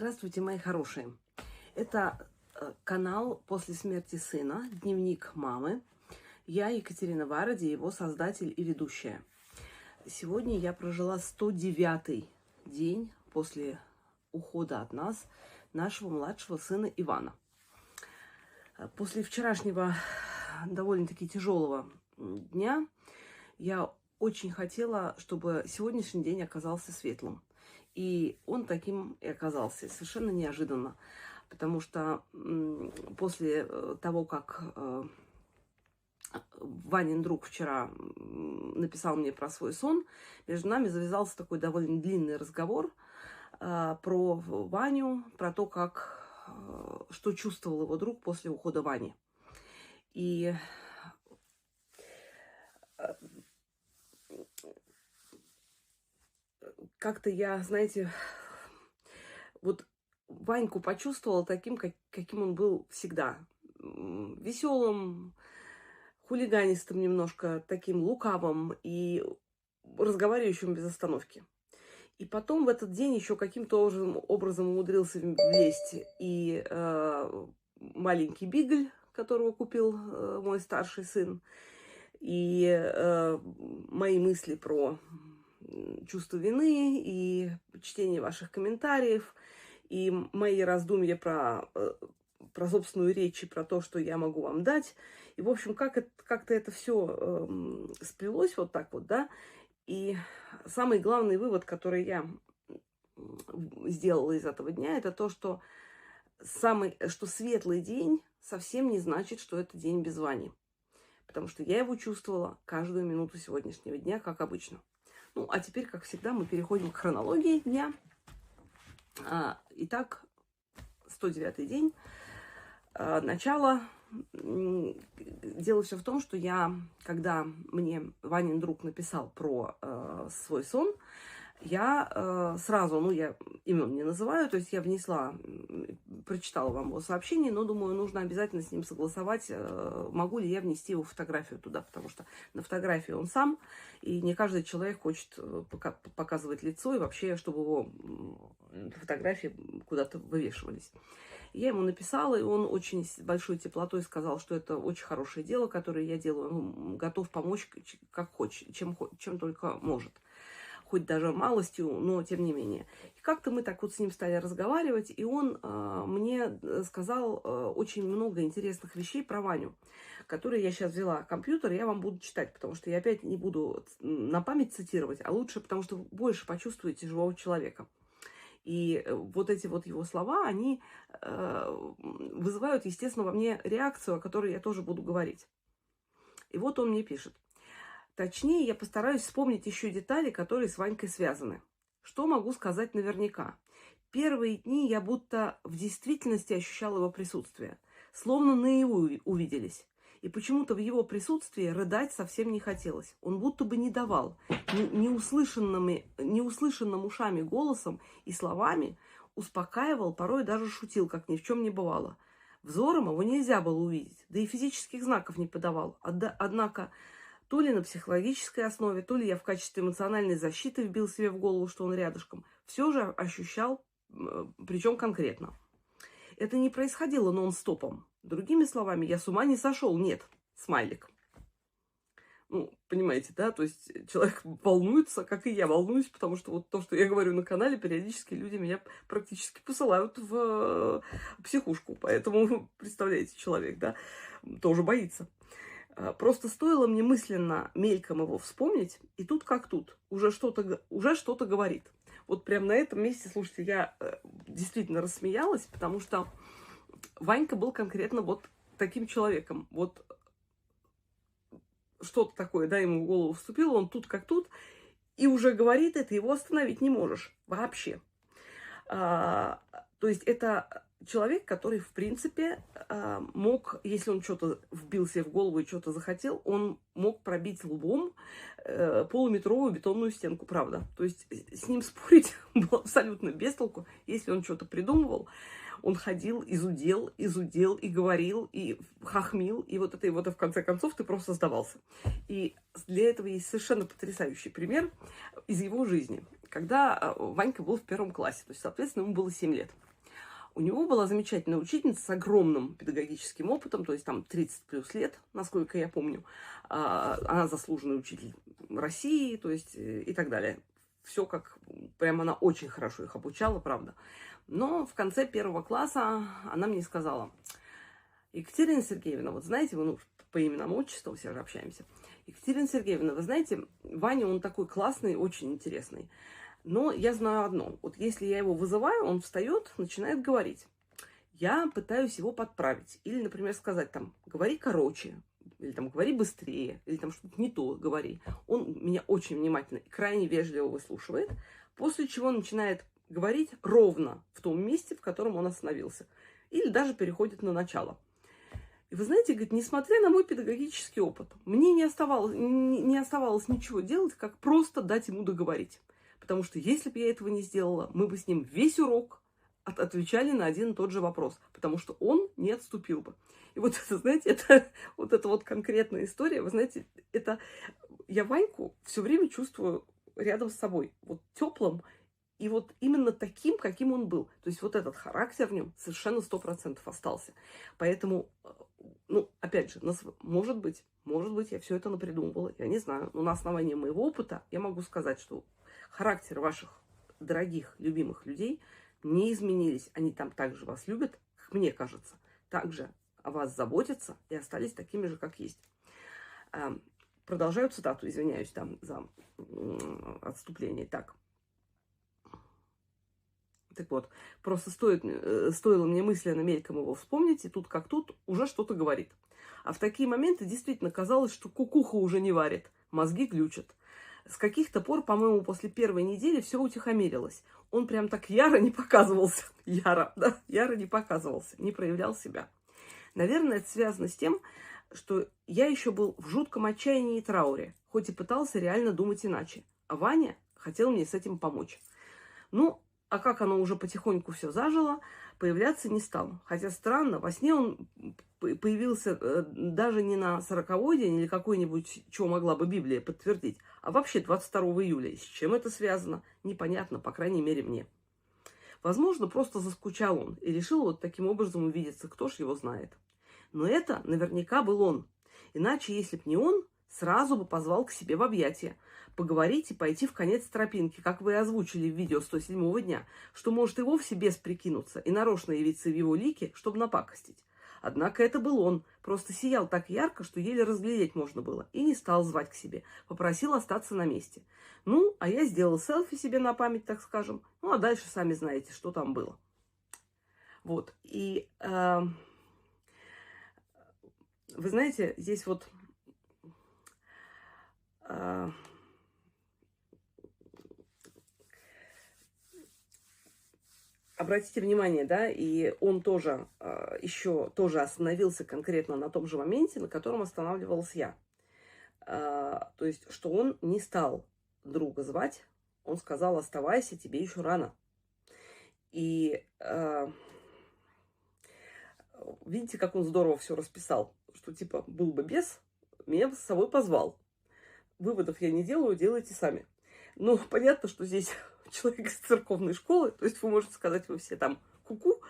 Здравствуйте, мои хорошие. Это канал «После смерти сына. Дневник мамы». Я Екатерина Варади, его создатель и ведущая. Сегодня я прожила 109-й день после ухода от нас нашего младшего сына Ивана. После вчерашнего довольно-таки тяжелого дня я очень хотела, чтобы сегодняшний день оказался светлым. И он таким и оказался, совершенно неожиданно. Потому что после того, как Ванин друг вчера написал мне про свой сон, между нами завязался такой довольно длинный разговор про Ваню, про то, что чувствовал его друг после ухода Вани. И как-то я, знаете, вот Ваньку почувствовала таким, каким он был всегда. Веселым, хулиганистым немножко, таким лукавым и разговаривающим без остановки. И потом в этот день еще каким-то образом умудрился влезть и маленький Бигль, которого купил мой старший сын, и мои мысли про чувство вины, и чтение ваших комментариев, и мои раздумья про собственную речь и про то, что я могу вам дать. И, в общем, как-то это все сплелось вот так вот, да. И самый главный вывод, который я сделала из этого дня, это то, что светлый день совсем не значит, что это день без Вани. Потому что я его чувствовала каждую минуту сегодняшнего дня, как обычно. Ну, а теперь, как всегда, мы переходим к хронологии дня. Итак, 109-й день. Начало. Дело все в том, что когда мне Ванин друг написал про свой сон, я сразу, я имен не называю, то есть я прочитала вам его сообщение, но думаю, нужно обязательно с ним согласовать, могу ли я внести его фотографию туда, потому что на фотографии он сам, и не каждый человек хочет показывать лицо, и вообще, чтобы его фотографии куда-то вывешивались. Я ему написала, и он очень с большой теплотой сказал, что это очень хорошее дело, которое я делаю, он готов помочь как хочет, чем только может. Хоть даже малостью, но тем не менее. И как-то мы так вот с ним стали разговаривать, и он мне сказал очень много интересных вещей про Ваню, которые я сейчас взяла компьютер, и я вам буду читать, потому что я опять не буду на память цитировать, а лучше, потому что больше почувствуете живого человека. И вот эти вот его слова, они вызывают, естественно, во мне реакцию, о которой я тоже буду говорить. И вот он мне пишет. Точнее, я постараюсь вспомнить еще детали, которые с Ванькой связаны. Что могу сказать наверняка? Первые дни я будто в действительности ощущала его присутствие. Словно наяву увиделись. И почему-то в его присутствии рыдать совсем не хотелось. Он будто бы не давал. Неуслышанным ушами голосом и словами успокаивал, порой даже шутил, как ни в чем не бывало. Взором его нельзя было увидеть, да и физических знаков не подавал. Однако то ли на психологической основе, то ли я в качестве эмоциональной защиты вбил себе в голову, что он рядышком, все же ощущал, причем конкретно. Это не происходило нон-стопом. Другими словами, я с ума не сошел. Нет, смайлик. Понимаете, да? То есть человек волнуется, как и я волнуюсь, потому что вот то, что я говорю на канале, периодически люди меня практически посылают в психушку. Поэтому, представляете, человек, да, тоже боится. Просто стоило мне мысленно мельком его вспомнить, и тут как тут, уже что-то говорит. Вот прям на этом месте, слушайте, я действительно рассмеялась, потому что Ванька был конкретно вот таким человеком. Вот что-то такое, да, ему в голову вступило, он тут как тут, и уже говорит это, его остановить не можешь вообще. То есть это человек, который, в принципе, мог, если он что-то вбил себе в голову и что-то захотел, он мог пробить лбом полуметровую бетонную стенку, правда. То есть с ним спорить было абсолютно без толку. Если он что-то придумывал, он ходил, изудел и говорил, и хохмил, и вот в конце концов ты просто сдавался. И для этого есть совершенно потрясающий пример из его жизни. Когда Ванька был в 1 классе, то есть, соответственно, ему было 7 лет. У него была замечательная учительница с огромным педагогическим опытом, то есть там 30 плюс лет, насколько я помню. Она заслуженный учитель России, то есть и так далее. Все как, прям она очень хорошо их обучала, правда. Но в конце 1 класса она мне сказала: Екатерина Сергеевна, вот знаете, вы, ну, по именам отчествам все же общаемся. Екатерина Сергеевна, вы знаете, Ваня, он такой классный, очень интересный. Но я знаю одно. Вот если я его вызываю, он встает, начинает говорить. Я пытаюсь его подправить. Или, например, сказать там: говори короче, или там говори быстрее, или там что-то не то говори. Он меня очень внимательно и крайне вежливо выслушивает, после чего начинает говорить ровно в том месте, в котором он остановился. Или даже переходит на начало. И вы знаете, говорит, несмотря на мой педагогический опыт, мне не оставалось ничего делать, как просто дать ему договорить. Потому что если бы я этого не сделала, мы бы с ним весь урок отвечали на один и тот же вопрос. Потому что он не отступил бы. И вот это, знаете, это вот конкретная история. Вы знаете, это я Ваньку все время чувствую рядом с собой. Вот теплым. И вот именно таким, каким он был. То есть вот этот характер в нем совершенно 100% остался. Поэтому, ну, опять же, может быть, я все это напридумывала, я не знаю. Но на основании моего опыта я могу сказать, что характер ваших дорогих, любимых людей не изменились. Они там также вас любят, как мне кажется. Также о вас заботятся и остались такими же, как есть. Продолжаю цитату, извиняюсь там за отступление. Так вот, просто стоило мне мысленно мельком его вспомнить, и тут как тут уже что-то говорит. А в такие моменты действительно казалось, что кукуха уже не варит, мозги глючат. С каких-то пор, по-моему, после 1-й недели все утихомирилось. Он прям так яро не показывался. Яро не показывался, не проявлял себя. Наверное, это связано с тем, что я еще был в жутком отчаянии и трауре, хоть и пытался реально думать иначе. А Ваня хотел мне с этим помочь. Ну, а как оно уже потихоньку все зажило, появляться не стал. Хотя странно, во сне он появился даже не на 40-й день или какой-нибудь, чего могла бы Библия подтвердить, а вообще 22 июля. И с чем это связано, непонятно, по крайней мере, мне. Возможно, просто заскучал он и решил вот таким образом увидеться, кто ж его знает. Но это наверняка был он. Иначе, если б не он, сразу бы позвал к себе в объятия, поговорить и пойти в конец тропинки, как вы и озвучили в видео 107-го дня, что может и вовсе бес прикинуться и нарочно явиться в его лике, чтобы напакостить. Однако это был он, просто сиял так ярко, что еле разглядеть можно было, и не стал звать к себе, попросил остаться на месте. Ну, а я сделал селфи себе на память, так скажем, ну, а дальше сами знаете, что там было. Вот, и вы знаете, здесь вот обратите внимание, да, и он тоже еще тоже остановился конкретно на том же моменте, на котором останавливалась я. То есть, что он не стал друга звать, он сказал: оставайся, тебе еще рано. И видите, как он здорово все расписал, что типа был бы бес, меня с собой позвал. Выводов я не делаю, делайте сами. Ну, понятно, что здесь человек из церковной школы, то есть вы можете сказать, вы все там ку-ку.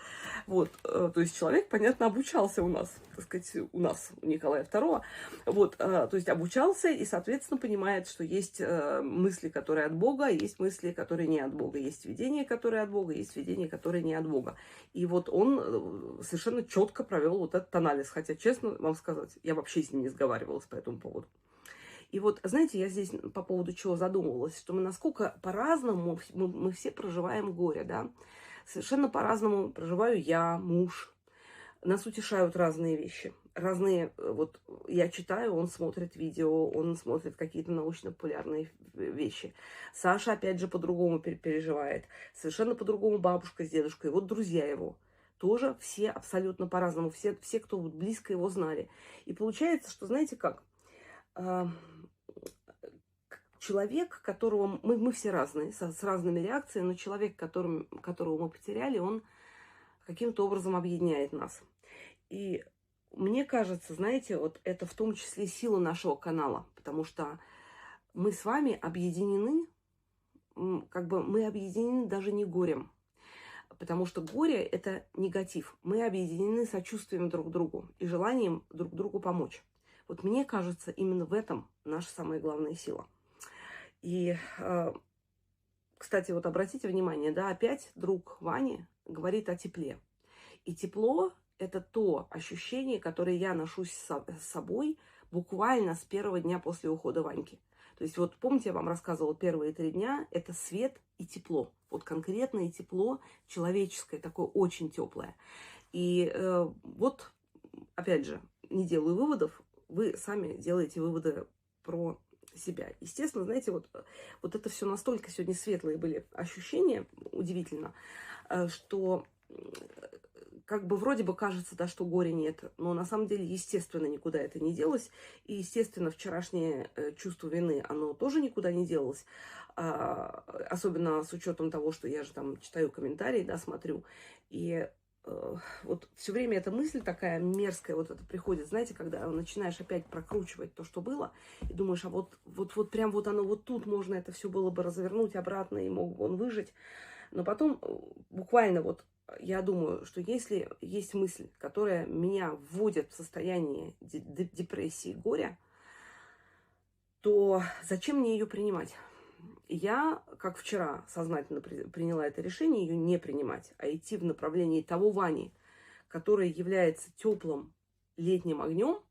Вот, то есть человек, понятно, обучался у нас, так сказать, у Николая II. Вот, то есть обучался и, соответственно, понимает, что есть мысли, которые от Бога, есть мысли, которые не от Бога, есть видения, которые от Бога, есть видения, которые не от Бога. И вот он совершенно четко провел вот этот анализ, хотя, честно вам сказать, я вообще с ним не сговаривалась по этому поводу. И вот, знаете, я здесь по поводу чего задумывалась, что мы насколько по-разному мы все проживаем горе, да. Совершенно по-разному проживаю я, муж. Нас утешают разные вещи. Разные, вот я читаю, он смотрит видео, он смотрит какие-то научно-популярные вещи. Саша, опять же, по-другому переживает. Совершенно по-другому бабушка с дедушкой. Вот друзья его. Тоже все абсолютно по-разному. Все, кто близко его знали. И получается, что, знаете как, человек, которого мы все разные, с разными реакциями, но человек, которого мы потеряли, он каким-то образом объединяет нас. И мне кажется, знаете, вот это в том числе сила нашего канала, потому что мы с вами объединены, как бы мы объединены даже не горем. потому что горе – это негатив. Мы объединены сочувствием друг к другу и желанием друг другу помочь. Вот мне кажется, именно в этом наша самая главная сила. И, кстати, вот обратите внимание, да, опять друг Вани говорит о тепле. И тепло – это то ощущение, которое я ношу с собой буквально с первого дня после ухода Ваньки. То есть вот помните, я вам рассказывала, первые 3 дня – это свет и тепло. Вот конкретное тепло человеческое, такое очень теплое. И вот, опять же, не делаю выводов, вы сами делаете выводы про себя. Естественно, знаете, вот это все настолько сегодня светлые были ощущения, удивительно, что как бы вроде бы кажется, да, что горя нет, но на самом деле, естественно, никуда это не делось. И, естественно, вчерашнее чувство вины, оно тоже никуда не делось. Особенно с учетом того, что я же там читаю комментарии, да, смотрю. И вот все время эта мысль такая мерзкая, вот это приходит, знаете, когда начинаешь опять прокручивать то, что было, и думаешь, а вот прям вот оно вот тут можно это все было бы развернуть обратно, и мог бы он выжить. Но потом буквально вот я думаю, что если есть мысль, которая меня вводит в состояние депрессии, горя, то зачем мне ее принимать? Я, как вчера, сознательно приняла это решение, ее не принимать, а идти в направлении того Вани, который является теплым летним огнем,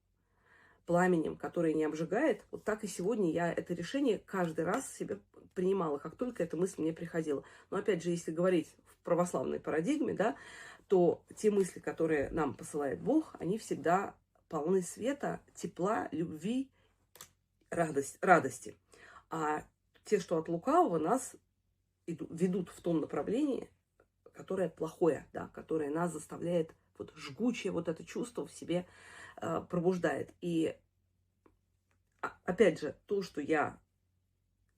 пламенем, которое не обжигает. Вот так и сегодня я это решение каждый раз себе принимала, как только эта мысль мне приходила. Но опять же, если говорить в православной парадигме, да, то те мысли, которые нам посылает Бог, они всегда полны света, тепла, любви, радости. А те, что от лукавого, нас ведут в том направлении, которое плохое, да, которое нас заставляет, вот жгучее вот это чувство в себе пробуждает. И опять же, то, что я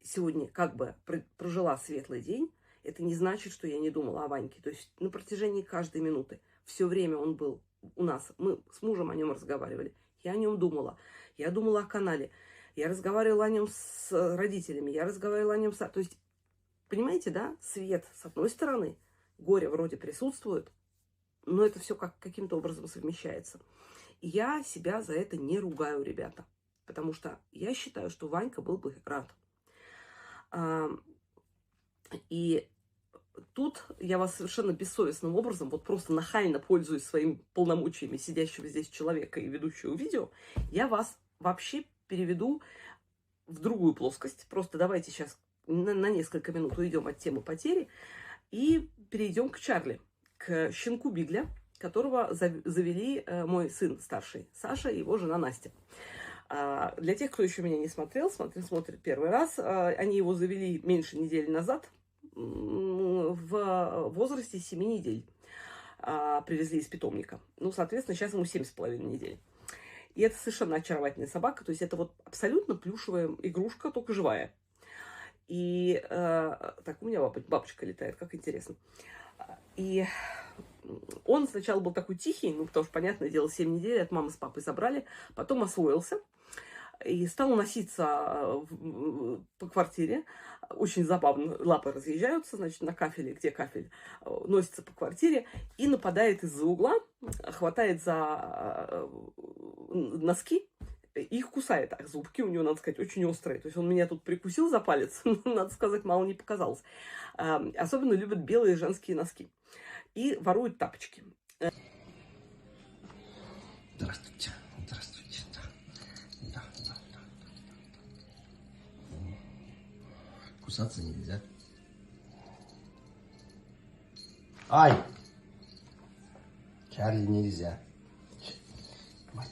сегодня как бы прожила светлый день, это не значит, что я не думала о Ваньке. То есть на протяжении каждой минуты, все время он был у нас. Мы с мужем о нем разговаривали. Я о нем думала. Я думала о канале. Я разговаривала о нем с родителями. Я разговаривала о нем с... То есть, понимаете, да? Свет с одной стороны, горе вроде присутствует, но это все каким-то образом совмещается. И я себя за это не ругаю, ребята. Потому что я считаю, что Ванька был бы рад. И тут я вас совершенно бессовестным образом, вот просто нахально пользуясь своими полномочиями сидящего здесь человека и ведущего видео, я вас вообще переведу в другую плоскость. Просто давайте сейчас на несколько минут уйдем от темы потери и перейдем к Чарли, к щенку Бигля, которого завели мой сын старший Саша и его жена Настя. Для тех, кто еще меня не смотрел, смотрит первый раз, они его завели меньше недели назад, в возрасте 7 недель. Привезли из питомника. Ну, соответственно, сейчас ему 7,5 недель. И это совершенно очаровательная собака. То есть это вот абсолютно плюшевая игрушка, только живая. И так, у меня бабочка летает, как интересно. И он сначала был такой тихий, ну, потому что, понятное дело, 7 недель от мамы с папой забрали. Потом освоился и стал носиться по квартире. Очень забавно. Лапы разъезжаются, значит, на кафеле, где кафель, носится по квартире и нападает из-за угла, хватает за носки и их кусает. А зубки у него, надо сказать, очень острые. То есть он меня тут прикусил за палец, надо сказать, мало не показалось. Особенно любят белые женские носки. И ворует тапочки. Здравствуйте. Здравствуйте. Да. Кусаться нельзя. Ай! Чарли нельзя. Мать,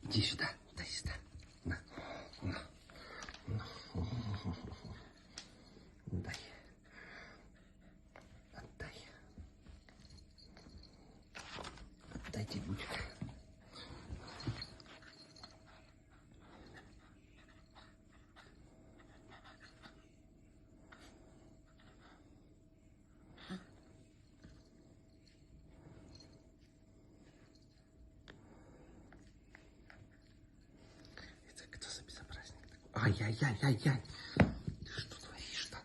иди сюда. Дай сюда. На. Дай. Отдай тягучка. Ай-яй-яй-яй-яй. Ты что творишь-то?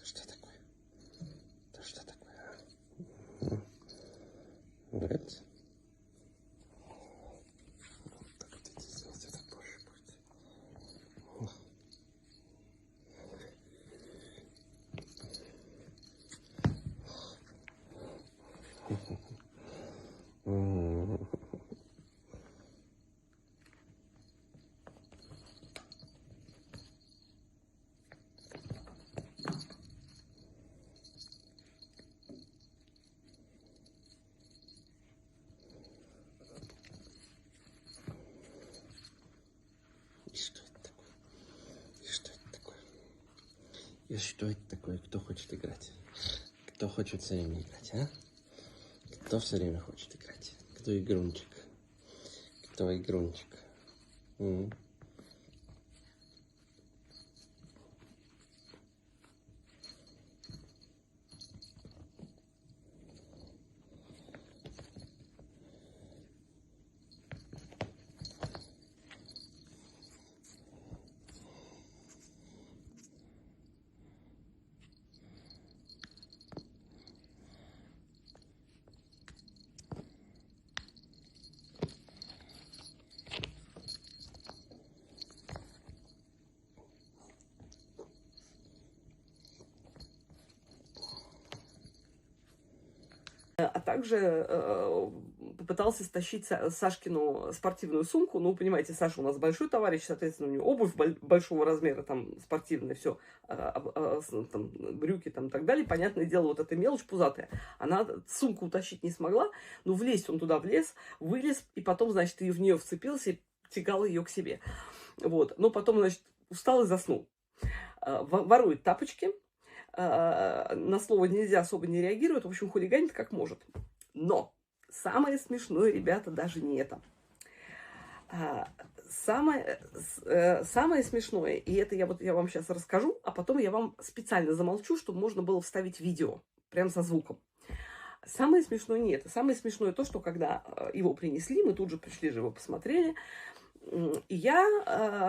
Что такое? Да что такое? Нравится? Так вот эти сделать, это больше будет. И что это такое? И что это такое? И что это такое? Кто хочет играть? Кто хочет все время играть, а? Кто все время хочет играть? Кто игрунчик? Кто игрунчик? А также попытался стащить Сашкину спортивную сумку. Ну, понимаете, Саша у нас большой товарищ, соответственно, у него обувь большого размера, там, спортивная, все, там, брюки, там, и так далее. Понятное дело, вот эта мелочь пузатая. Она сумку утащить не смогла, но влезть он туда влез, вылез, и потом, значит, и в нее вцепился и тягал ее к себе. Вот. Но потом, значит, устал и заснул. Ворует тапочки. На слово нельзя особо не реагирует, в общем, хулиганит как может. Но самое смешное, ребята, даже не это. Самое смешное, и это я вам сейчас расскажу, а потом я вам специально замолчу, чтобы можно было вставить видео, прям со звуком. Самое смешное не это. Самое смешное то, что когда его принесли, мы тут же пришли же его посмотрели, и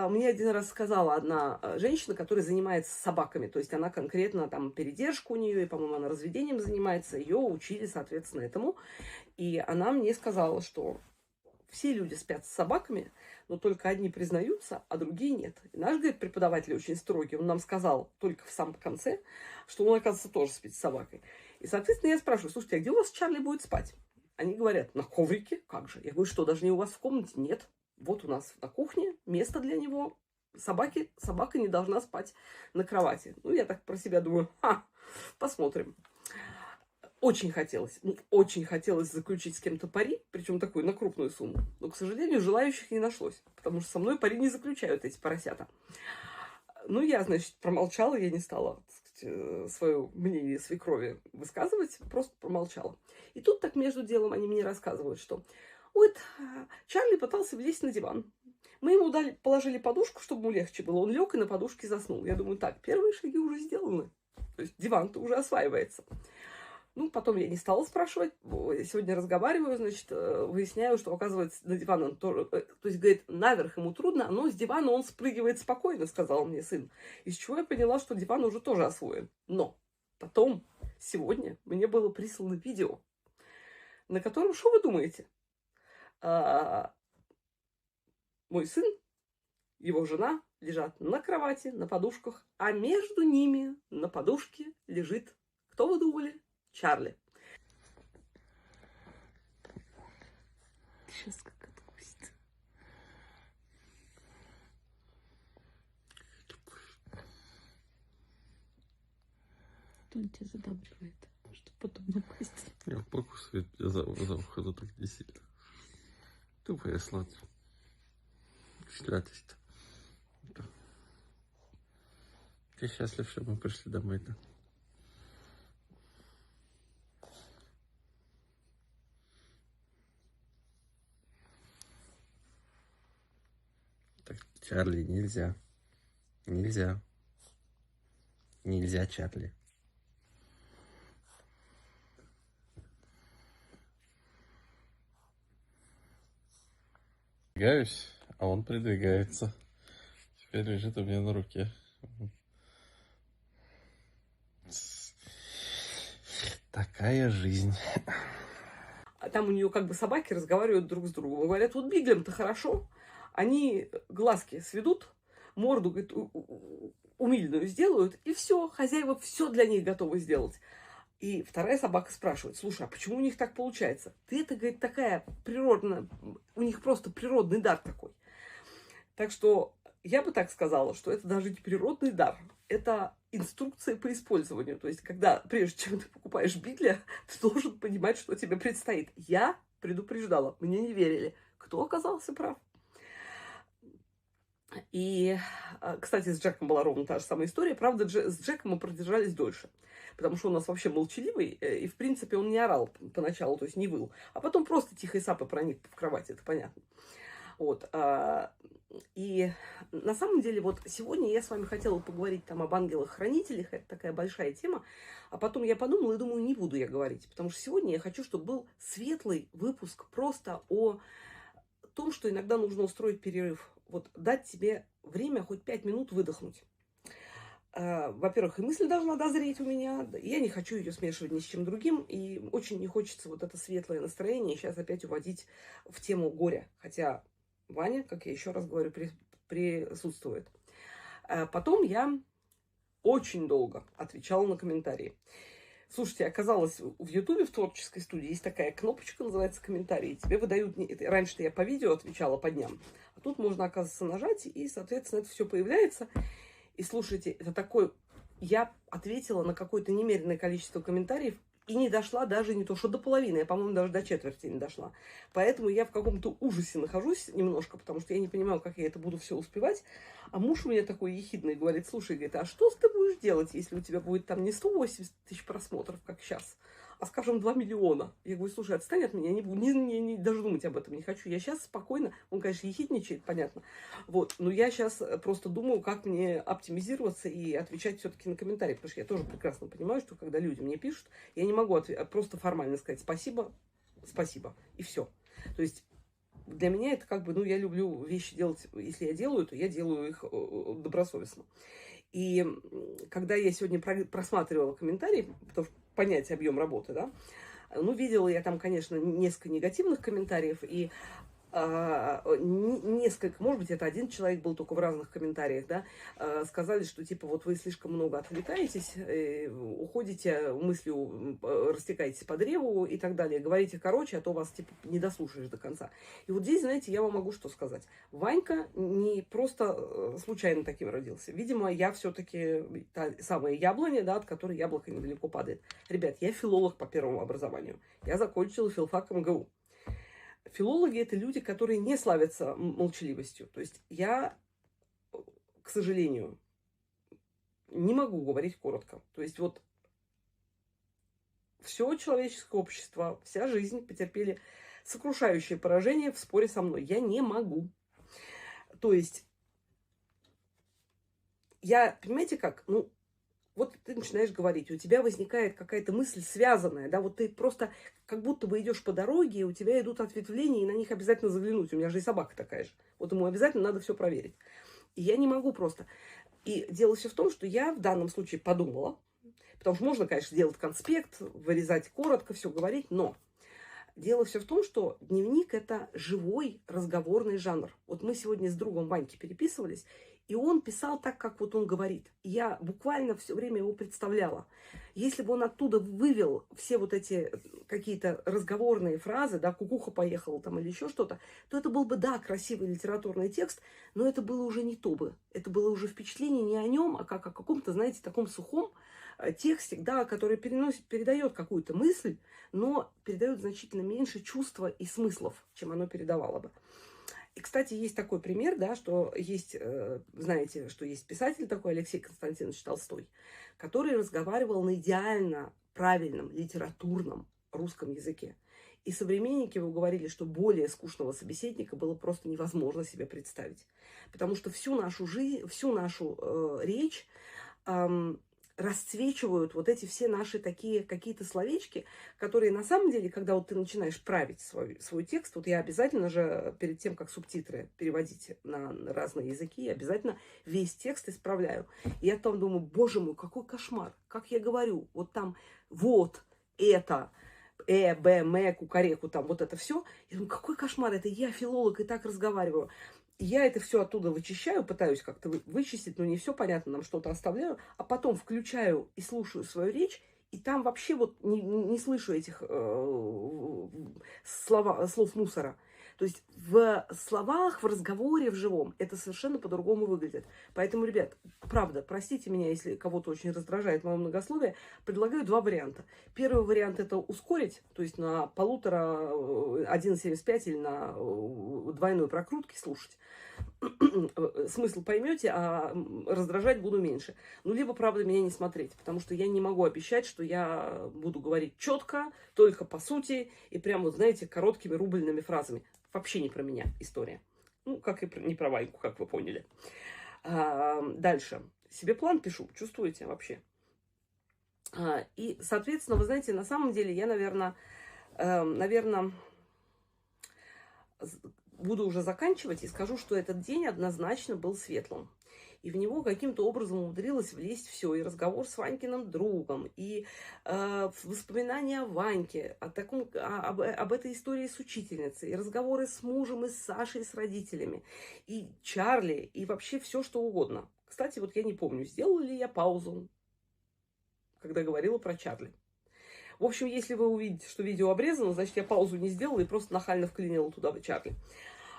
мне один раз сказала одна женщина, которая занимается собаками, то есть она конкретно там передержка у нее, и, по-моему, она разведением занимается, ее учили, соответственно, этому. И она мне сказала, что все люди спят с собаками, но только одни признаются, а другие нет. И наш, говорит, преподаватель очень строгий, он нам сказал только в самом конце, что он, оказывается, тоже спит с собакой. И, соответственно, я спрашиваю: слушайте, а где у вас Чарли будет спать? Они говорят: на коврике. Как же? Я говорю: что, даже не у вас в комнате? Нет. Вот у нас на кухне место для него. Собака не должна спать на кровати. Ну, я так про себя думаю: посмотрим. Очень хотелось заключить с кем-то пари, причем такую на крупную сумму. Но, к сожалению, желающих не нашлось, потому что со мной пари не заключают эти поросята. Ну, я, значит, промолчала, я не стала, так сказать, свое мнение свекрови высказывать, просто промолчала. И тут так между делом они мне рассказывают, что вот Чарли пытался влезть на диван. Мы ему положили подушку, чтобы ему легче было. Он лег и на подушке заснул. Я думаю, так, первые шаги уже сделаны. То есть диван-то уже осваивается. Ну, потом я не стала спрашивать. Сегодня разговариваю, значит, выясняю, что, оказывается, на диван он тоже... То есть, говорит, наверх ему трудно, но с дивана он спрыгивает спокойно, сказал мне сын. Из чего я поняла, что диван уже тоже освоен. Но потом, сегодня, мне было прислано видео, на котором, что вы думаете? Мой сын, его жена лежат на кровати, на подушках, а между ними на подушке лежит, кто вы думали? Чарли. Сейчас как откусит. Что он тебе задабривает? Что потом напасть? Я покусывает тебя за ухо, но так не сильно. Тупая сладкая. Шлятость-то. Ты счастлив, что мы пришли домой-то? Так, Чарли, нельзя. Нельзя. Нельзя, Чарли. Двигаюсь, а он придвигается. Теперь лежит у меня на руке. Такая жизнь. А там у нее как бы собаки разговаривают друг с другом. Говорят, вот биглям-то хорошо. Они глазки сведут, морду, говорит, умильную сделают, и все, хозяева все для них готовы сделать. И вторая собака спрашивает, слушай, а почему у них так получается? Ты это, говорит, такая природная, у них просто природный дар такой. Так что я бы так сказала, что это даже не природный дар, это инструкция по использованию. То есть, когда, прежде чем ты покупаешь бигля, ты должен понимать, что тебе предстоит. Я предупреждала, мне не верили. Кто оказался прав? И, кстати, с Джеком была ровно та же самая история. Правда, с Джеком мы продержались дольше. Потому что он у нас вообще молчаливый. И, в принципе, он не орал поначалу, то есть не выл. А потом просто тихо и сапой проник в кровать, это понятно. Вот. И на самом деле, вот сегодня я с вами хотела поговорить там об ангелах-хранителях. Это такая большая тема. А потом я подумала и думаю, не буду я говорить. Потому что сегодня я хочу, чтобы был светлый выпуск просто о том, что иногда нужно устроить перерыв. Вот дать себе время хоть 5 минут выдохнуть. Во-первых, и мысль должна дозреть у меня. Я не хочу ее смешивать ни с чем другим. И очень не хочется вот это светлое настроение сейчас опять уводить в тему горя. Хотя Ваня, как я еще раз говорю, присутствует. Потом я очень долго отвечала на комментарии. Слушайте, оказалось, в Ютубе, в творческой студии, есть такая кнопочка, называется «Комментарии». Тебе выдают... Раньше-то я по видео отвечала по дням. А тут можно, оказывается, нажать, и, соответственно, это все появляется. И слушайте, это такой... Я ответила на какое-то немеренное количество комментариев и не дошла даже не то, что до половины, я, по-моему, даже до четверти не дошла. Поэтому я в каком-то ужасе нахожусь немножко, потому что я не понимаю, как я это буду все успевать. А муж у меня такой ехидный говорит, слушай, говорит, а что ты будешь делать, если у тебя будет там не 180 тысяч просмотров, как сейчас, а, скажем, 2 миллиона? Я говорю, слушай, отстань от меня, не буду, даже думать об этом не хочу. Я сейчас спокойно, он, конечно, ехидничает, понятно, вот, но я сейчас просто думаю, как мне оптимизироваться и отвечать все-таки на комментарии, потому что я тоже прекрасно понимаю, что когда люди мне пишут, я не могу просто формально сказать спасибо, и все. То есть для меня это как бы, я люблю вещи делать, если я делаю, то я делаю их добросовестно. И когда я сегодня просматривала комментарии, потому что понять объем работы, да, видела я там, конечно, несколько негативных комментариев, и несколько, может быть, это один человек был только в разных комментариях, да, сказали, что, типа, вот вы слишком много отвлекаетесь, уходите мыслью, растекаетесь по древу и так далее, говорите короче, а то вас, типа, не дослушаешь до конца. И вот здесь, знаете, я вам могу что сказать. Ванька не просто случайно таким родился. Видимо, я все-таки та самая яблоня, да, от которой яблоко недалеко падает. Ребят, я филолог по первому образованию. Я закончила филфак МГУ. Филологи – это люди, которые не славятся молчаливостью. То есть я, к сожалению, не могу говорить коротко. То есть вот все человеческое общество, вся жизнь потерпели сокрушающее поражение в споре со мной. Я не могу. То есть я, понимаете как, вот ты начинаешь говорить, у тебя возникает какая-то мысль связанная, да, вот ты просто как будто бы идешь по дороге, и у тебя идут ответвления, и на них обязательно заглянуть. У меня же и собака такая же. Вот ему обязательно надо все проверить. И я не могу просто. И дело все в том, что я в данном случае подумала, потому что можно, конечно, делать конспект, вырезать коротко, все говорить, но дело все в том, что дневник – это живой разговорный жанр. Вот мы сегодня с другом Ваньки переписывались, И он писал так, как вот он говорит. И я буквально все время его представляла. Если бы он оттуда вывел все вот эти какие-то разговорные фразы, да, кукуха поехала там или еще что-то, то это был бы, да, красивый литературный текст, но это было уже не то бы. Это было уже впечатление не о нем, а как о каком-то, знаете, таком сухом тексте, да, который передает какую-то мысль, но передает значительно меньше чувства и смыслов, чем оно передавало бы. И, кстати, есть такой пример, да, что есть, знаете, что есть писатель такой, Алексей Константинович Толстой, который разговаривал на идеально правильном литературном русском языке. И современники его говорили, что более скучного собеседника было просто невозможно себе представить. Потому что всю нашу жизнь, всю нашу речь расцвечивают вот эти все наши такие какие-то словечки, которые на самом деле, когда вот ты начинаешь править свой текст, вот я обязательно же перед тем, как субтитры переводить на разные языки, обязательно весь текст исправляю. И я там думаю, боже мой, какой кошмар, как я говорю, вот там вот это, б, м, кукареку, там вот это все. Я думаю, какой кошмар, это я филолог и так разговариваю. Я это все оттуда вычищаю, пытаюсь как-то вычистить, но не все понятно, нам что-то оставляю, а потом включаю и слушаю свою речь, и там вообще вот не слышу этих слов мусора. То есть в словах, в разговоре, в живом это совершенно по-другому выглядит. Поэтому, ребят, правда, простите меня, если кого-то очень раздражает мое многословие, предлагаю два варианта. Первый вариант – это ускорить, то есть на 1,75 или на двойной прокрутке слушать. Смысл поймете, а раздражать буду меньше. Ну, либо, правда, меня не смотреть, потому что я не могу обещать, что я буду говорить четко, только по сути, и прям, вот, знаете, короткими рубленными фразами. Вообще не про меня история. Ну, как и не про Ваньку, как вы поняли. Дальше. Себе план пишу, чувствуете вообще? И, соответственно, вы знаете, на самом деле я, наверное, буду уже заканчивать и скажу, что этот день однозначно был светлым. И в него каким-то образом умудрилось влезть все. И разговор с Ванькиным другом, и воспоминания о Ваньке, об этой истории с учительницей, и разговоры с мужем, и с Сашей, и с родителями, и Чарли, и вообще все, что угодно. Кстати, вот я не помню, сделала ли я паузу, когда говорила про Чарли. В общем, если вы увидите, что видео обрезано, значит, я паузу не сделала и просто нахально вклинила туда Чарли.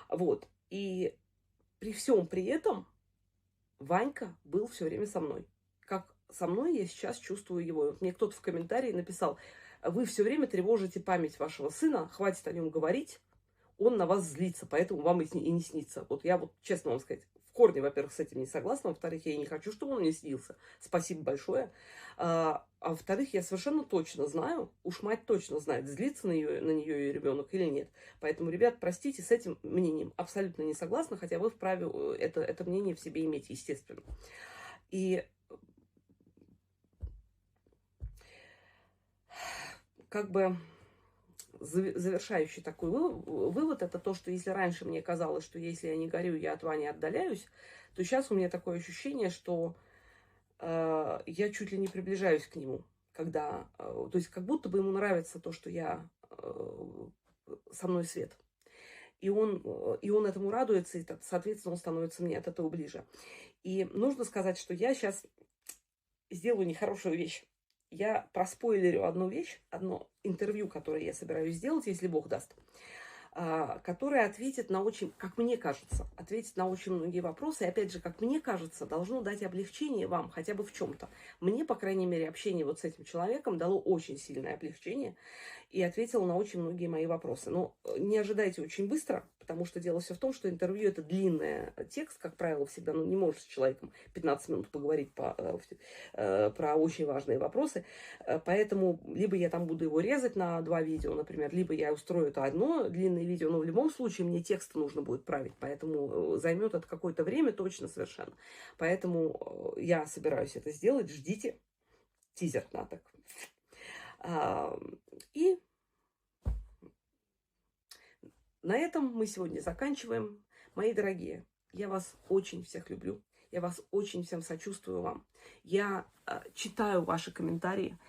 Вот. И при всем при этом Ванька был все время со мной. Как со мной я сейчас чувствую его. Вот мне кто-то в комментарии написал, вы все время тревожите память вашего сына, хватит о нем говорить, он на вас злится, поэтому вам и не снится. Вот я вот честно вам сказать, в корне, во-первых, с этим не согласна, во-вторых, я и не хочу, чтобы он мне снился. Спасибо большое. А во-вторых, я совершенно точно знаю, уж мать точно знает, злится на нее ее ребенок или нет. Поэтому, ребят, простите, с этим мнением абсолютно не согласна, хотя вы вправе это мнение в себе иметь, естественно. И как бы завершающий такой вывод, это то, что если раньше мне казалось, что если я не горю, я от Вани отдаляюсь, то сейчас у меня такое ощущение, что я чуть ли не приближаюсь к нему, когда, то есть как будто бы ему нравится то, что я со мной свет. И он этому радуется, и, соответственно, он становится мне от этого ближе. И нужно сказать, что я сейчас сделаю нехорошую вещь. Я проспойлерю одну вещь, одно интервью, которое я собираюсь сделать, если Бог даст, которое ответит на очень, как мне кажется, ответит на очень многие вопросы. И опять же, как мне кажется, должно дать облегчение вам хотя бы в чем-то. Мне, по крайней мере, общение вот с этим человеком дало очень сильное облегчение и ответило на очень многие мои вопросы. Но не ожидайте очень быстро, потому что дело все в том, что интервью – это длинный текст, как правило, всегда, ну, не можешь с человеком 15 минут поговорить про очень важные вопросы, поэтому либо я там буду его резать на 2 видео, например, либо я устрою это одно длинное видео, но в любом случае мне текст нужно будет править, поэтому займет это какое-то время точно совершенно. Поэтому я собираюсь это сделать, ждите, тизер на так. И на этом мы сегодня заканчиваем. Мои дорогие, я вас очень всех люблю. Я вас очень всем сочувствую вам. Я читаю ваши комментарии.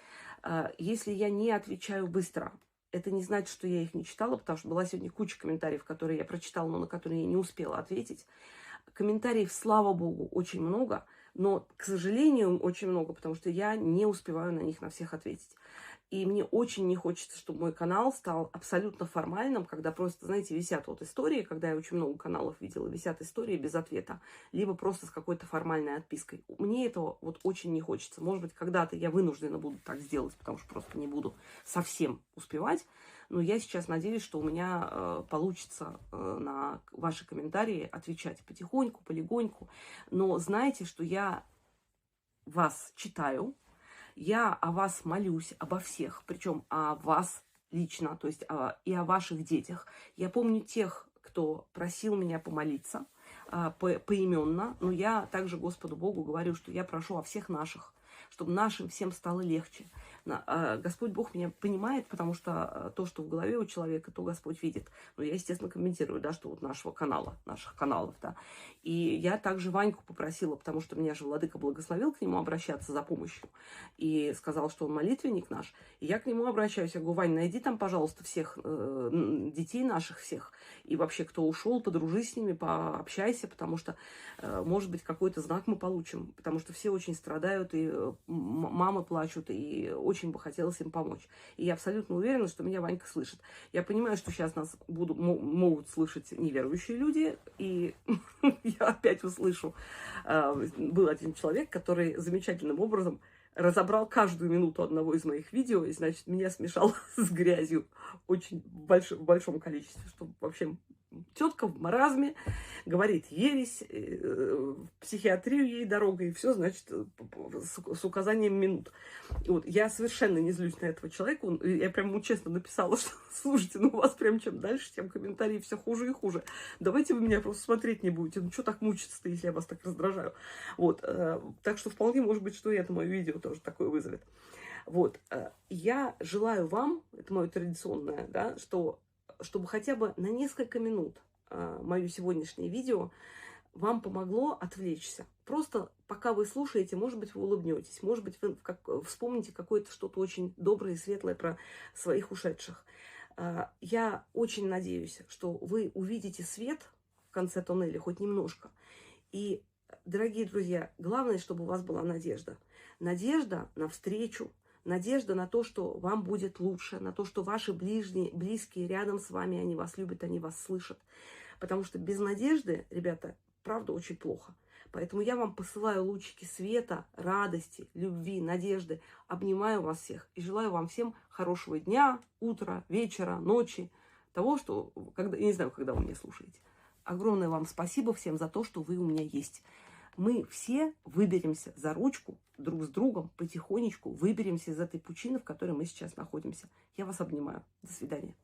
Если я не отвечаю быстро, это не значит, что я их не читала, потому что была сегодня куча комментариев, которые я прочитала, но на которые я не успела ответить. Комментариев, слава богу, очень много, но, к сожалению, очень много, потому что я не успеваю на них на всех ответить. И мне очень не хочется, чтобы мой канал стал абсолютно формальным, когда просто, знаете, висят вот истории, когда я очень много каналов видела, висят истории без ответа, либо просто с какой-то формальной отпиской. Мне этого вот очень не хочется. Может быть, когда-то я вынуждена буду так сделать, потому что просто не буду совсем успевать. Но я сейчас надеюсь, что у меня получится на ваши комментарии отвечать потихоньку, полегоньку. Но знайте, что я вас читаю, я о вас молюсь, обо всех, причем о вас лично, то есть и о ваших детях. Я помню тех, кто просил меня помолиться поименно, но я также Господу Богу говорю, что я прошу о всех наших, чтобы нашим всем стало легче. Господь Бог меня понимает, потому что то, что в голове у человека, то Господь видит. Но я, естественно, комментирую, да, что вот наших каналов, да. И я также Ваньку попросила, потому что меня же Владыка благословил к нему обращаться за помощью. И сказал, что он молитвенник наш. И я к нему обращаюсь. Я говорю: Вань, найди там, пожалуйста, всех детей наших всех. И вообще, кто ушел, подружись с ними, пообщайся, потому что, может быть, какой-то знак мы получим. Потому что все очень страдают, и мамы плачут, и очень бы хотелось им помочь. И я абсолютно уверена, что меня Ванька слышит. Я понимаю, что сейчас нас могут слышать неверующие люди, и я опять услышу. Был один человек, который замечательным образом разобрал каждую минуту одного из моих видео, и, значит, меня смешал с грязью очень в большом количестве, что вообще тетка в маразме говорит ересь, в психиатрию ей дорога, и все, значит, с указанием минут. И вот я совершенно не злюсь на этого человека. Я прям ему честно написала, что слушайте, ну у вас прям чем дальше, тем комментарии все хуже и хуже. Давайте вы меня просто смотреть не будете. Ну что так мучиться-то, если я вас так раздражаю? Вот. Так что вполне может быть, что и это мое видео тоже такое вызовет. Вот. Я желаю вам, это мое традиционное, да, чтобы хотя бы на несколько минут мое сегодняшнее видео вам помогло отвлечься. Просто пока вы слушаете, может быть, вы улыбнетесь, может быть, вы вспомните какое-то что-то очень доброе и светлое про своих ушедших. Я очень надеюсь, что вы увидите свет в конце туннеля хоть немножко. И, дорогие друзья, главное, чтобы у вас была надежда. Надежда на встречу, надежда на то, что вам будет лучше, на то, что ваши близкие рядом с вами, они вас любят, они вас слышат. Потому что без надежды, ребята, правда, очень плохо. Поэтому я вам посылаю лучики света, радости, любви, надежды. Обнимаю вас всех и желаю вам всем хорошего дня, утра, вечера, ночи. Того, что... я не знаю, когда вы меня слушаете. Огромное вам спасибо всем за то, что вы у меня есть. Мы все выберемся за ручку друг с другом, потихонечку выберемся из этой пучины, в которой мы сейчас находимся. Я вас обнимаю. До свидания.